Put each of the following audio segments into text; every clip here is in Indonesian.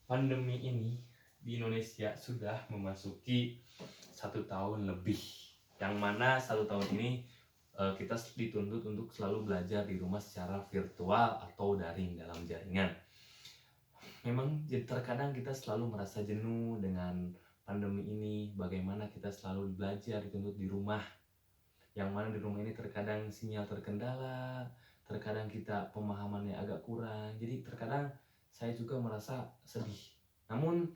Pandemi ini di Indonesia sudah memasuki 1 tahun lebih, yang mana 1 tahun ini kita dituntut untuk selalu belajar di rumah secara virtual atau daring dalam jaringan. Memang terkadang kita selalu merasa jenuh dengan pandemi ini, bagaimana kita selalu belajar dituntut di rumah, yang mana di rumah ini terkadang sinyal terkendala, terkadang kita pemahamannya agak kurang, jadi terkadang saya juga merasa sedih. Namun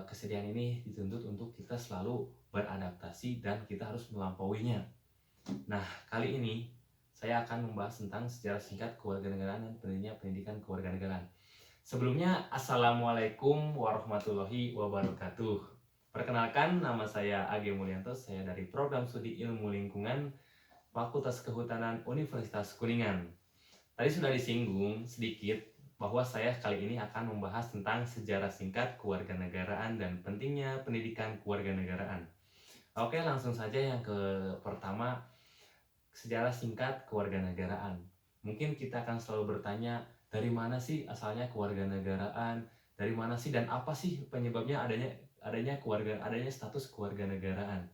kesedihan ini dituntut untuk kita selalu beradaptasi dan kita harus melampauinya. Nah, kali ini saya akan membahas tentang sejarah singkat kewarganegaraan dan pentingnya pendidikan kewarganegaraan. Sebelumnya, Assalamualaikum warahmatullahi wabarakatuh. Perkenalkan, nama saya Age Mulyanto, saya dari Program Studi Ilmu Lingkungan Fakultas Kehutanan Universitas Kuningan. Tadi sudah disinggung sedikit bahwa saya kali ini akan membahas tentang sejarah singkat kewarganegaraan dan pentingnya pendidikan kewarganegaraan. Oke, langsung saja yang ke pertama, sejarah singkat kewarganegaraan. Mungkin kita akan selalu bertanya, dari mana sih asalnya kewarganegaraan? Dari mana sih dan apa sih penyebabnya adanya status kewarganegaraan?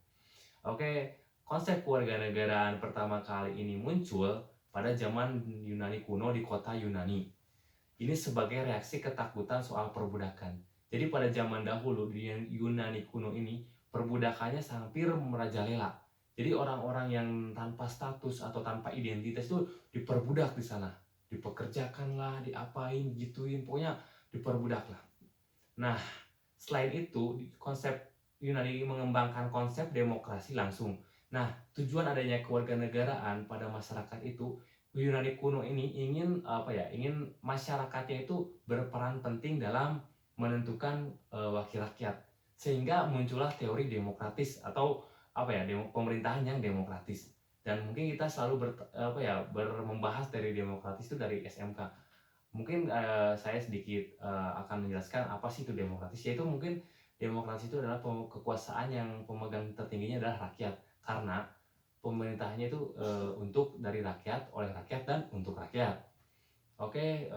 Oke, konsep kewarganegaraan pertama kali ini muncul pada zaman Yunani kuno di kota Yunani. Ini sebagai reaksi ketakutan soal perbudakan. Jadi pada zaman dahulu di Yunani kuno ini, perbudakannya hampir merajalela. Jadi orang-orang yang tanpa status atau tanpa identitas itu diperbudak di sana. Dipekerjakan lah, diapain, gituin, pokoknya diperbudak lah. Nah, selain itu, konsep Yunani mengembangkan konsep demokrasi langsung. Nah, tujuan adanya kewarganegaraan pada masyarakat itu, Yunani kuno ini ingin ingin masyarakatnya itu berperan penting dalam menentukan wakil rakyat. Sehingga muncullah teori demokratis atau pemerintahan yang demokratis. Dan mungkin kita selalu membahas dari demokratis itu dari SMK. Mungkin saya sedikit akan menjelaskan apa sih itu demokratis. Yaitu mungkin demokrasi itu adalah kekuasaan yang pemegang tertingginya adalah rakyat, karena pemerintahnya itu untuk dari rakyat, oleh rakyat, dan untuk rakyat. Oke,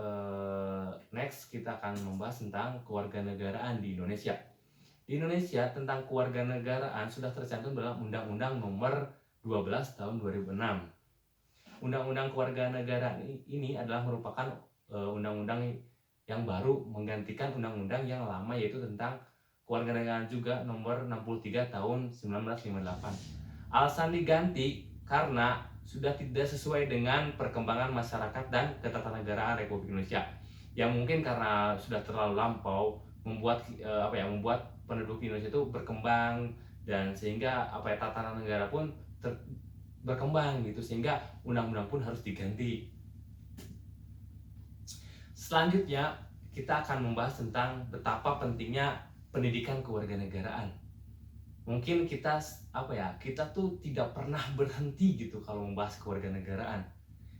next kita akan membahas tentang kewarganegaraan di Indonesia. Di Indonesia tentang kewarganegaraan sudah tercantum dalam Undang-Undang Nomor 12 Tahun 2006. Undang-Undang Kewarganegaraan ini adalah merupakan undang-undang yang baru menggantikan undang-undang yang lama, yaitu tentang kewarganegaraan juga Nomor 63 Tahun 1958. Alasan diganti karena sudah tidak sesuai dengan perkembangan masyarakat dan ketatanegaraan Republik Indonesia, yang mungkin karena sudah terlalu lampau membuat membuat penduduk Indonesia itu berkembang, dan sehingga tatanan negara pun berkembang gitu, sehingga undang-undang pun harus diganti. Selanjutnya kita akan membahas tentang betapa pentingnya pendidikan kewarganegaraan. Mungkin kita kita tuh tidak pernah berhenti gitu kalau membahas kewarganegaraan.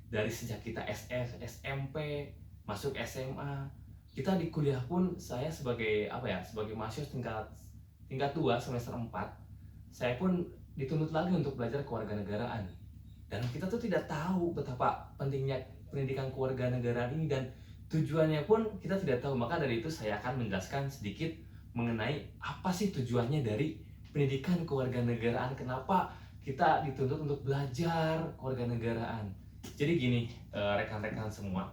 Dari sejak kita SS, SMP, masuk SMA, kita di kuliah pun, saya sebagai sebagai mahasiswa tingkat 2 semester 4, saya pun dituntut lagi untuk belajar kewarganegaraan. Dan kita tuh tidak tahu betapa pentingnya pendidikan kewarganegaraan ini, dan tujuannya pun kita tidak tahu. Maka dari itu saya akan menjelaskan sedikit mengenai apa sih tujuannya dari pendidikan kewarganegaraan, kenapa kita dituntut untuk belajar kewarganegaraan. Jadi gini, rekan-rekan semua.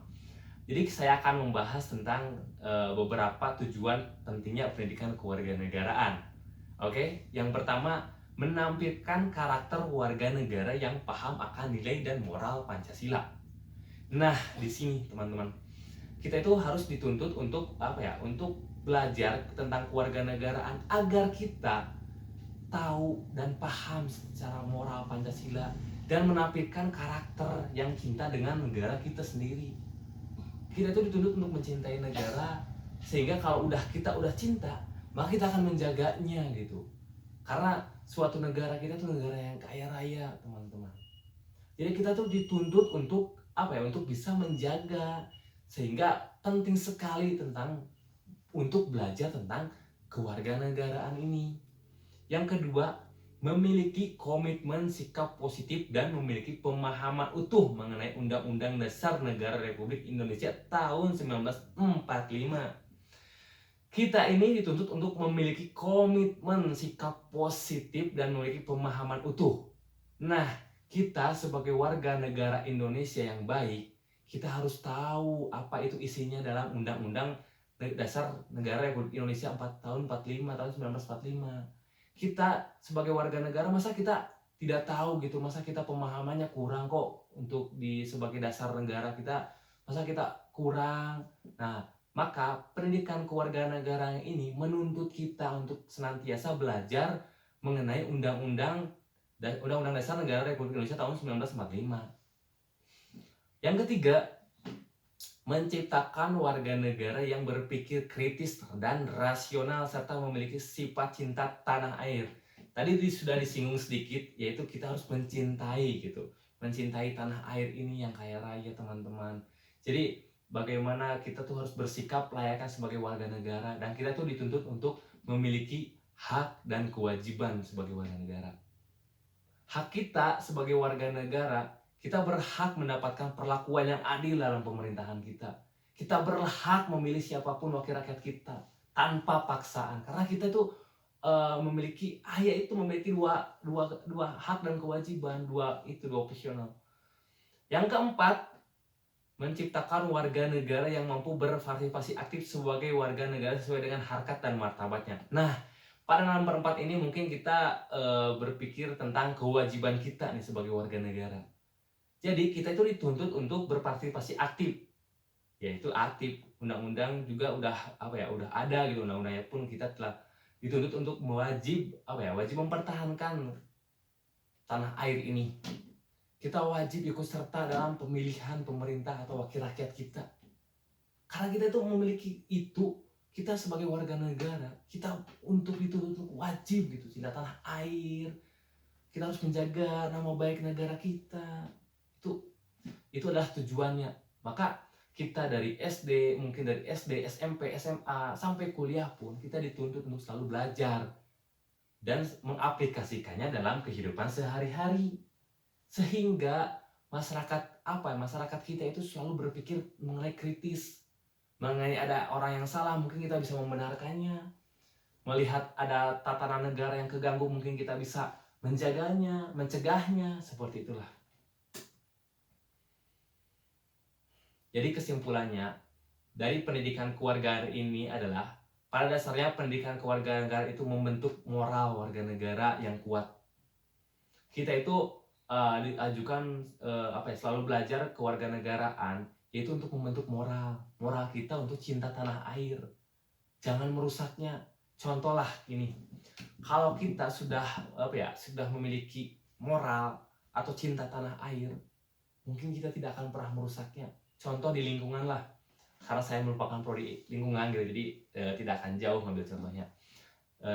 Jadi saya akan membahas tentang beberapa tujuan pentingnya pendidikan kewarganegaraan. Oke, yang pertama, menampilkan karakter warga negara yang paham akan nilai dan moral Pancasila. Nah, di sini teman-teman, kita itu harus dituntut untuk untuk belajar tentang kewarganegaraan agar kita tahu dan paham secara moral Pancasila dan menampilkan karakter yang cinta dengan negara kita sendiri. Kita itu dituntut untuk mencintai negara, sehingga kalau kita udah cinta, maka kita akan menjaganya gitu. Karena suatu negara kita tuh negara yang kaya raya, teman-teman. Jadi kita tuh dituntut untuk untuk bisa menjaga, sehingga penting sekali untuk belajar tentang kewarganegaraan ini. Yang kedua, memiliki komitmen sikap positif dan memiliki pemahaman utuh mengenai Undang-Undang Dasar Negara Republik Indonesia tahun 1945. Kita ini dituntut untuk memiliki komitmen, sikap positif, dan memiliki pemahaman utuh. Nah, kita sebagai warga negara Indonesia yang baik, kita harus tahu apa itu isinya dalam Undang-Undang Dasar Negara Republik Indonesia 4 tahun 45 tahun 1945. Kita sebagai warga negara, masa kita tidak tahu gitu, masa kita pemahamannya kurang kok untuk sebagai dasar negara kita, masa kita kurang. Nah, maka pendidikan kewarganegaraan ini menuntut kita untuk senantiasa belajar mengenai Undang-Undang Dasar Negara Republik Indonesia tahun 1945. Yang ketiga, menciptakan warga negara yang berpikir kritis dan rasional serta memiliki sifat cinta tanah air. Tadi sudah disinggung sedikit, yaitu kita harus mencintai gitu. Mencintai tanah air ini yang kaya raya, teman-teman. Jadi bagaimana kita tuh harus bersikap layaknya sebagai warga negara, dan kita tuh dituntut untuk memiliki hak dan kewajiban sebagai warga negara. Hak kita sebagai warga negara, kita berhak mendapatkan perlakuan yang adil dalam pemerintahan kita. Kita berhak memilih siapapun wakil rakyat kita tanpa paksaan, karena kita tuh memiliki memiliki dua hak dan kewajiban, dua opsional. Yang keempat, menciptakan warga negara yang mampu berpartisipasi aktif sebagai warga negara sesuai dengan harkat dan martabatnya. Nah, pada nomor 4 ini mungkin kita berpikir tentang kewajiban kita nih sebagai warga negara. Jadi kita itu dituntut untuk berpartisipasi aktif, yaitu aktif. Undang-undang juga udah ada gitu, undang-undangnya pun kita telah dituntut untuk wajib mempertahankan tanah air ini. Kita wajib ikut serta dalam pemilihan pemerintah atau wakil rakyat kita. Karena kita itu memiliki itu, kita sebagai warga negara, kita dituntut untuk wajib gitu, cinta tanah air. Kita harus menjaga nama baik negara kita. Itu adalah tujuannya. Maka kita dari SD, SMP, SMA, sampai kuliah pun kita dituntut untuk selalu belajar dan mengaplikasikannya dalam kehidupan sehari-hari. Sehingga masyarakat kita itu selalu berpikir mengenai kritis. Mengenai ada orang yang salah, mungkin kita bisa membenarkannya. Melihat ada tatanan negara yang keganggu, mungkin kita bisa menjaganya, mencegahnya, seperti itulah. Jadi kesimpulannya dari pendidikan kewarganegaraan ini adalah, pada dasarnya pendidikan kewarganegaraan itu membentuk moral warga negara yang kuat. Kita itu diajukan selalu belajar kewarganegaraan, yaitu untuk membentuk moral kita untuk cinta tanah air, jangan merusaknya. Contoh lah ini, kalau kita sudah memiliki moral atau cinta tanah air, mungkin kita tidak akan pernah merusaknya. Contoh di lingkungan lah, karena saya merupakan prodi lingkungan gitu, jadi tidak akan jauh ngambil contohnya.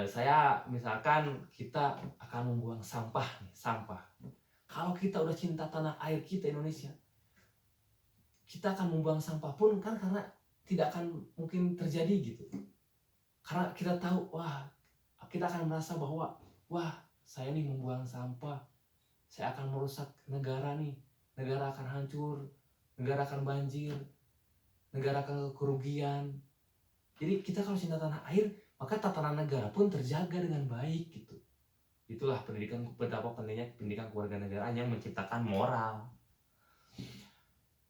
Saya misalkan kita akan membuang sampah. Kalau kita udah cinta tanah air kita Indonesia, kita akan membuang sampah pun kan karena tidak akan mungkin terjadi gitu. Karena kita tahu, kita akan merasa bahwa saya nih membuang sampah, saya akan merusak negara nih, negara akan hancur, negara akan banjir, negara akan kerugian. Jadi kita kalau cinta tanah air, maka tatanan negara pun terjaga dengan baik gitu. Itulah betapa pentingnya pendidikan kewarganegaraan yang menciptakan moral.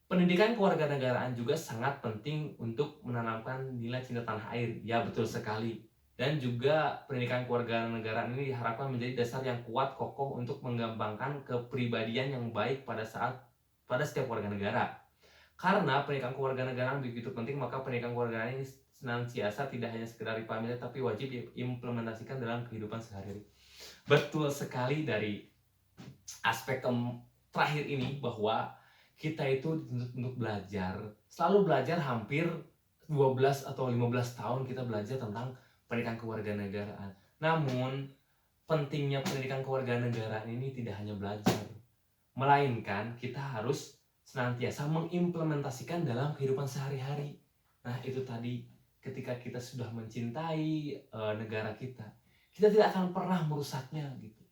Pendidikan kewarganegaraan juga sangat penting untuk menanamkan nilai cinta tanah air. Ya, betul sekali. Dan juga pendidikan kewarganegaraan ini diharapkan menjadi dasar yang kuat kokoh untuk mengembangkan kepribadian yang baik pada setiap warga negara. Karena pendidikan kewarganegaraan begitu penting, maka pendidikan kewarganegaraan ini senantiasa tidak hanya sekedar dipahami, tapi wajib diimplementasikan dalam kehidupan sehari-hari. Betul sekali dari aspek terakhir ini, bahwa kita itu dituntut untuk belajar, selalu belajar, hampir 12 atau 15 tahun kita belajar tentang pendidikan kewarganegaraan. Namun pentingnya pendidikan kewarganegaraan ini tidak hanya belajar, melainkan kita harus senantiasa mengimplementasikan dalam kehidupan sehari-hari. Nah, itu tadi, ketika kita sudah mencintai negara kita tidak akan pernah merusaknya gitu.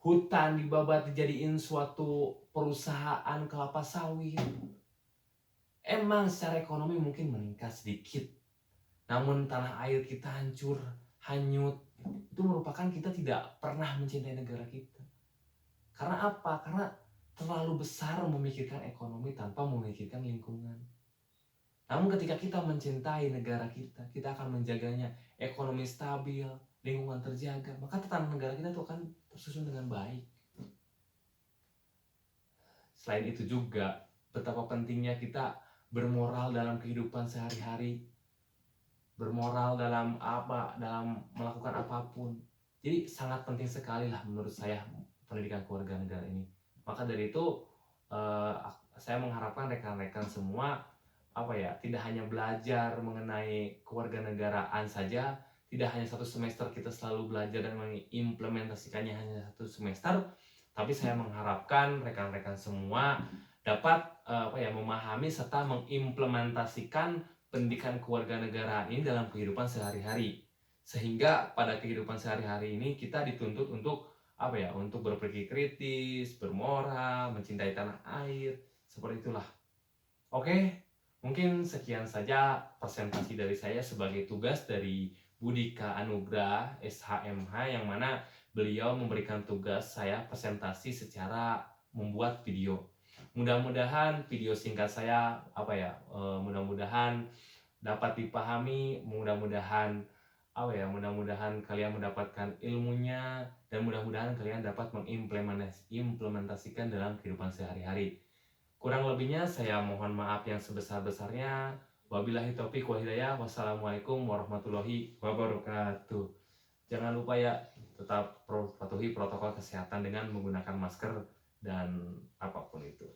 Hutan dibabat dijadiin suatu perusahaan kelapa sawit. Emang secara ekonomi mungkin meningkat sedikit, namun tanah air kita hancur, hanyut, itu merupakan kita tidak pernah mencintai negara kita. Karena apa? Karena terlalu besar memikirkan ekonomi tanpa memikirkan lingkungan. Namun ketika kita mencintai negara kita, kita akan menjaganya, ekonomi stabil, lingkungan terjaga, maka tatanan negara kita itu akan tersusun dengan baik. Selain itu juga, betapa pentingnya kita bermoral dalam kehidupan sehari-hari, bermoral dalam melakukan apapun. Jadi sangat penting sekali lah menurut saya pendidikan keluarga negara ini. Maka dari itu saya mengharapkan rekan-rekan semua tidak hanya belajar mengenai kewarganegaraan saja, tidak hanya satu semester kita selalu belajar dan mengimplementasikannya hanya satu semester, tapi saya mengharapkan rekan-rekan semua dapat memahami serta mengimplementasikan pendidikan kewarganegaraan ini dalam kehidupan sehari-hari, sehingga pada kehidupan sehari-hari ini kita dituntut untuk untuk berpikir kritis, bermoral, mencintai tanah air, seperti itulah. Oke, mungkin sekian saja presentasi dari saya sebagai tugas dari Budika Anugrah SHMH, yang mana beliau memberikan tugas saya presentasi secara membuat video. Mudah-mudahan video singkat saya mudah-mudahan dapat dipahami, mudah-mudahan kalian mendapatkan ilmunya, dan mudah-mudahan kalian dapat mengimplementasikan dalam kehidupan sehari-hari. Kurang lebihnya saya mohon maaf yang sebesar-besarnya. Wabillahi taufiq wal hidayah. Wassalamualaikum warahmatullahi wabarakatuh. Jangan lupa ya, tetap patuhi protokol kesehatan dengan menggunakan masker dan apapun itu.